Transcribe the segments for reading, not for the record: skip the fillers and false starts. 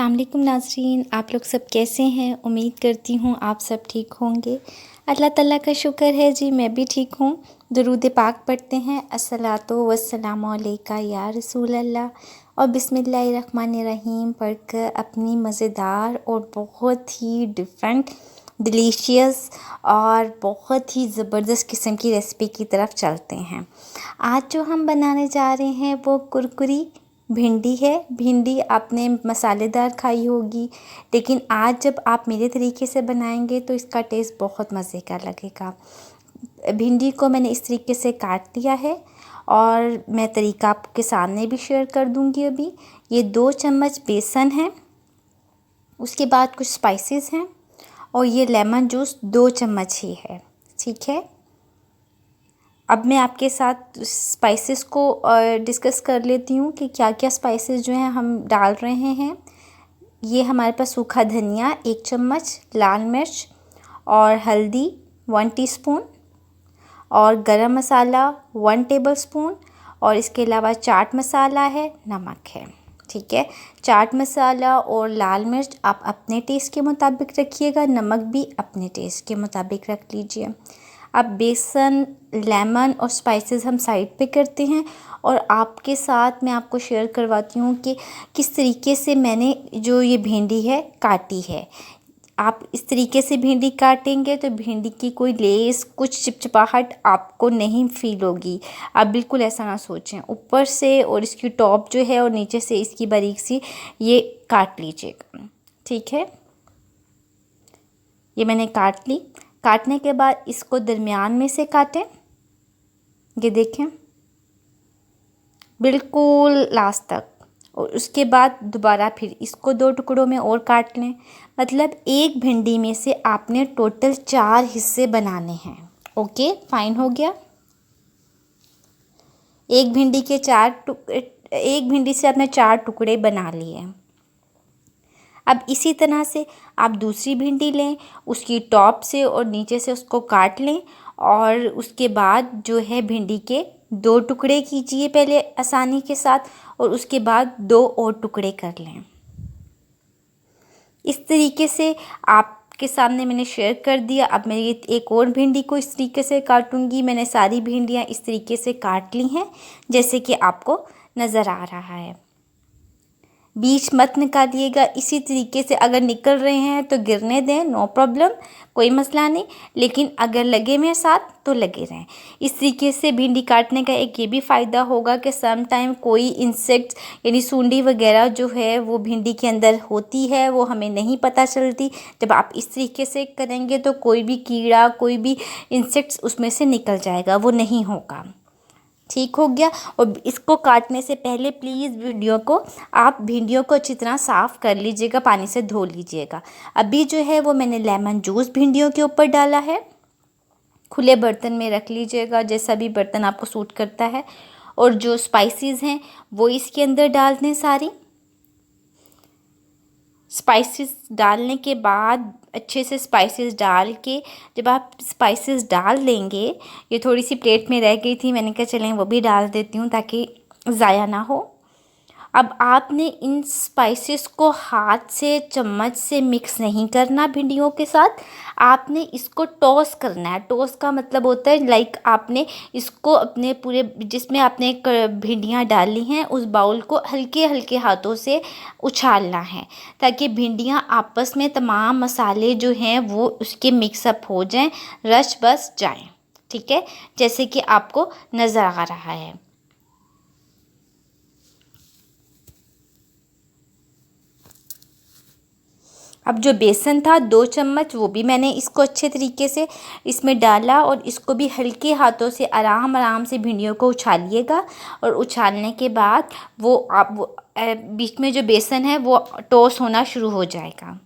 अस्सलाम वालेकुम नाज़रीन, आप लोग सब कैसे हैं। उम्मीद करती हूँ आप सब ठीक होंगे। अल्लाह ताला का शुक्र है जी, मैं भी ठीक हूँ। दुरूद पाक पढ़ते हैं, अस्सलातु वस्सलामु अलैका या रसूल अल्लाह, और बिस्मिल्लाहिर्रहमानिर्रहीम पढ़कर अपनी मज़ेदार और बहुत ही डिफरेंट, डिलीशियस और बहुत ही ज़बरदस्त किस्म की रेसिपी की तरफ चलते हैं। आज जो हम बनाने जा रहे हैं वो कुरकुरी भिंडी है। भिंडी आपने मसालेदार खाई होगी, लेकिन आज जब आप मेरे तरीके से बनाएंगे तो इसका टेस्ट बहुत मज़े का लगेगा। भिंडी को मैंने इस तरीके से काट दिया है और मैं तरीका आपके सामने भी शेयर कर दूंगी अभी। ये 2 चम्मच बेसन है, उसके बाद कुछ स्पाइसेस हैं और ये लेमन जूस 2 चम्मच ही है। ठीक है, अब मैं आपके साथ स्पाइसेस को डिस्कस कर लेती हूँ कि क्या क्या स्पाइसेस जो हैं हम डाल रहे हैं। ये हमारे पास सूखा धनिया 1 चम्मच, लाल मिर्च और हल्दी 1 टीस्पून और गरम मसाला 1 टेबलस्पून, और इसके अलावा चाट मसाला है, नमक है। ठीक है, चाट मसाला और लाल मिर्च आप अपने टेस्ट के मुताबिक रखिएगा, नमक भी अपने टेस्ट के मुताबिक रख लीजिए। अब बेसन, लेमन और स्पाइसेस हम साइड पे करते हैं और आपके साथ मैं आपको शेयर करवाती हूँ कि किस तरीके से मैंने जो ये भिंडी है काटी है। आप इस तरीके से भिंडी काटेंगे तो भिंडी की कोई लेस, कुछ चिपचिपाहट आपको नहीं फील होगी। आप बिल्कुल ऐसा ना सोचें, ऊपर से और इसकी टॉप जो है और नीचे से इसकी बारीक सी ये काट लीजिएगा। ठीक है, ये मैंने काट ली। काटने के बाद इसको दरमियान में से काटें, ये देखें बिल्कुल लास्ट तक, और उसके बाद दोबारा फिर इसको 2 टुकड़ों में और काट लें। मतलब एक भिंडी में से आपने टोटल 4 हिस्से बनाने हैं। ओके, फाइन हो गया। एक भिंडी से आपने 4 टुकड़े बना लिए। अब इसी तरह से आप दूसरी भिंडी लें, उसकी टॉप से और नीचे से उसको काट लें और उसके बाद जो है भिंडी के 2 टुकड़े कीजिए पहले आसानी के साथ, और उसके बाद 2 और टुकड़े कर लें। इस तरीके से आपके सामने मैंने शेयर कर दिया। अब मैं ये एक और भिंडी को इस तरीके से काटूंगी। मैंने सारी भिंडियाँ इस तरीके से काट ली हैं जैसे कि आपको नज़र आ रहा है। बीच मत निकालिएगा, इसी तरीके से अगर निकल रहे हैं तो गिरने दें, नो प्रॉब्लम, कोई मसला नहीं, लेकिन अगर लगे में साथ तो लगे रहें। इस तरीके से भिंडी काटने का एक ये भी फ़ायदा होगा कि सम टाइम कोई इंसेक्ट्स यानी सूंडी वगैरह जो है वो भिंडी के अंदर होती है, वो हमें नहीं पता चलती। जब आप इस तरीके से करेंगे तो कोई भी कीड़ा, कोई भी इंसेक्ट्स उसमें से निकल जाएगा, वो नहीं होगा। ठीक हो गया। और इसको काटने से पहले प्लीज़ भिंडियों को अच्छी तरह साफ़ कर लीजिएगा, पानी से धो लीजिएगा। अभी जो है वो मैंने लेमन जूस भिंडियों के ऊपर डाला है। खुले बर्तन में रख लीजिएगा, जैसा भी बर्तन आपको सूट करता है, और जो स्पाइसेस हैं वो इसके अंदर डाल दें सारी। स्पाइसेस डालने के बाद अच्छे से स्पाइसेस डाल के, जब आप स्पाइसेस डाल देंगे, ये थोड़ी सी प्लेट में रह गई थी, मैंने कहा चलें वो भी डाल देती हूँ ताकि ज़ाया ना हो। अब आपने इन स्पाइसेस को हाथ से, चम्मच से मिक्स नहीं करना भिंडियों के साथ, आपने इसको टॉस करना है। टॉस का मतलब होता है लाइक आपने इसको अपने पूरे जिसमें आपने भिंडियाँ डाली हैं उस बाउल को हल्के हल्के हाथों से उछालना है, ताकि भिंडियाँ आपस में तमाम मसाले जो हैं वो उसके मिक्सअप हो जाएं, रच बस जाएं। ठीक है, जैसे कि आपको नज़र आ रहा है। अब जो बेसन था 2 चम्मच, वो भी मैंने इसको अच्छे तरीके से इसमें डाला और इसको भी हल्के हाथों से आराम आराम से भिंडियों को उछालिएगा। और उछालने के बाद बीच में जो बेसन है वो टॉस होना शुरू हो जाएगा।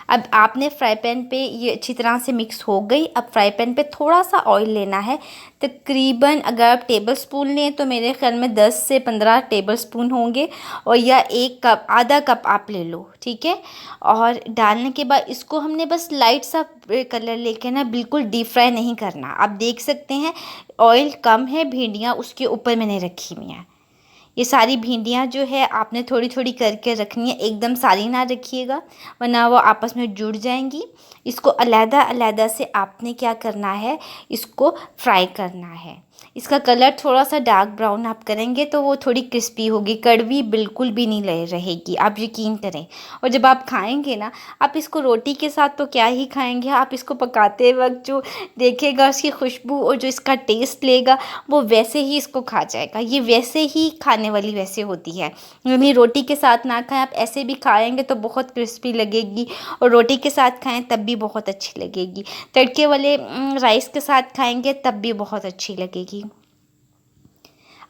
अब आपने फ्राई पैन पे ये अच्छी तरह से मिक्स हो गई। अब फ्राई पैन पे थोड़ा सा ऑयल लेना है, तकरीबन अगर आप टेबल स्पून लें तो मेरे ख्याल में 10 से 15 टेबल स्पून होंगे, और या 1 कप, आधा कप आप ले लो। ठीक है, और डालने के बाद इसको हमने बस लाइट सा कलर लेके ना, बिल्कुल डीप फ्राई नहीं करना। आप देख सकते हैं ऑयल कम है, भिंडियाँ उसके ऊपर मैंने रखी हुई हैं। ये सारी भिंडियाँ जो है आपने थोड़ी थोड़ी करके रखनी है, एकदम सारी ना रखिएगा वरना वो आपस में जुड़ जाएंगी। इसको अलग अलग से आपने क्या करना है, इसको फ्राई करना है। इसका कलर थोड़ा सा डार्क ब्राउन आप करेंगे तो वो थोड़ी क्रिस्पी होगी, कड़वी बिल्कुल भी नहीं रहेगी, आप यकीन करें। और जब आप खाएंगे ना, आप इसको रोटी के साथ तो क्या ही खाएंगे, आप इसको पकाते वक्त जो देखेगा उसकी खुशबू और जो इसका टेस्ट लेगा वो वैसे ही इसको खा जाएगा। ये वैसे ही खाने वाली वैसे होती है, यानी रोटी के साथ ना खाएं, आप ऐसे भी खाएंगे तो बहुत क्रिस्पी लगेगी और रोटी के साथ खाएं तब भी बहुत अच्छी लगेगी। तड़के वाले राइस के साथ खाएंगे तब भी बहुत अच्छी लगेगी।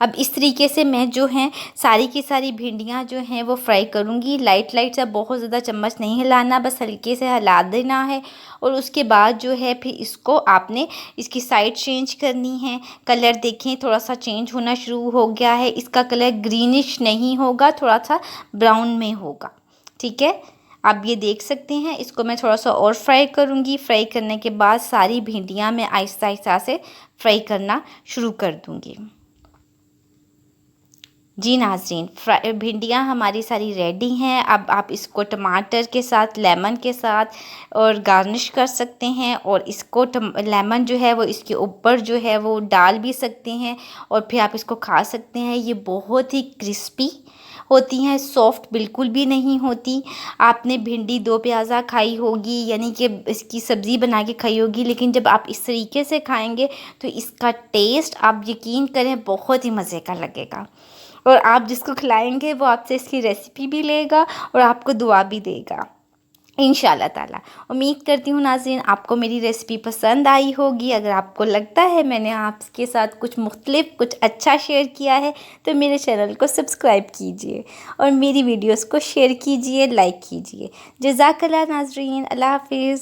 अब इस तरीके से मैं जो है सारी की सारी भिंडियाँ जो हैं वो फ्राई करूँगी। लाइट सा, बहुत ज़्यादा चम्मच नहीं हिलाना, बस हल्के से हिला देना है। और उसके बाद जो है फिर इसको आपने इसकी साइड चेंज करनी है। कलर देखें थोड़ा सा चेंज होना शुरू हो गया है, इसका कलर ग्रीनिश नहीं होगा, थोड़ा सा ब्राउन में होगा। ठीक है, आप ये देख सकते हैं। इसको मैं थोड़ा सा और फ्राई करूँगी। फ्राई करने के बाद सारी भिंडियाँ मैं आहिस्ता आहिस्ता से फ्राई करना शुरू कर दूँगी। जी नाज़रीन, भिंडियाँ हमारी सारी रेडी हैं। अब आप इसको टमाटर के साथ, लेमन के साथ और गार्निश कर सकते हैं। और इसको लेमन जो है वो इसके ऊपर जो है वो डाल भी सकते हैं और फिर आप इसको खा सकते हैं। ये बहुत ही क्रिस्पी होती हैं, सॉफ्ट बिल्कुल भी नहीं होती। आपने भिंडी दो प्याज़ा खाई होगी, यानी कि इसकी सब्ज़ी बना के खाई होगी, लेकिन जब आप इस तरीके से खाएंगे तो इसका टेस्ट आप यकीन करें बहुत ही मज़े का लगेगा। और आप जिसको खिलाएंगे वो आपसे इसकी रेसिपी भी लेगा और आपको दुआ भी देगा इंशाल्लाह ताला। उम्मीद करती हूँ नाज़रीन आपको मेरी रेसिपी पसंद आई होगी। अगर आपको लगता है मैंने आपके साथ कुछ मुख्तलिफ, कुछ अच्छा शेयर किया है तो मेरे चैनल को सब्सक्राइब कीजिए और मेरी वीडियोस को शेयर कीजिए, लाइक कीजिए। जज़ाकल्लाह नाज़रीन, अल्लाह हाफ़िज़।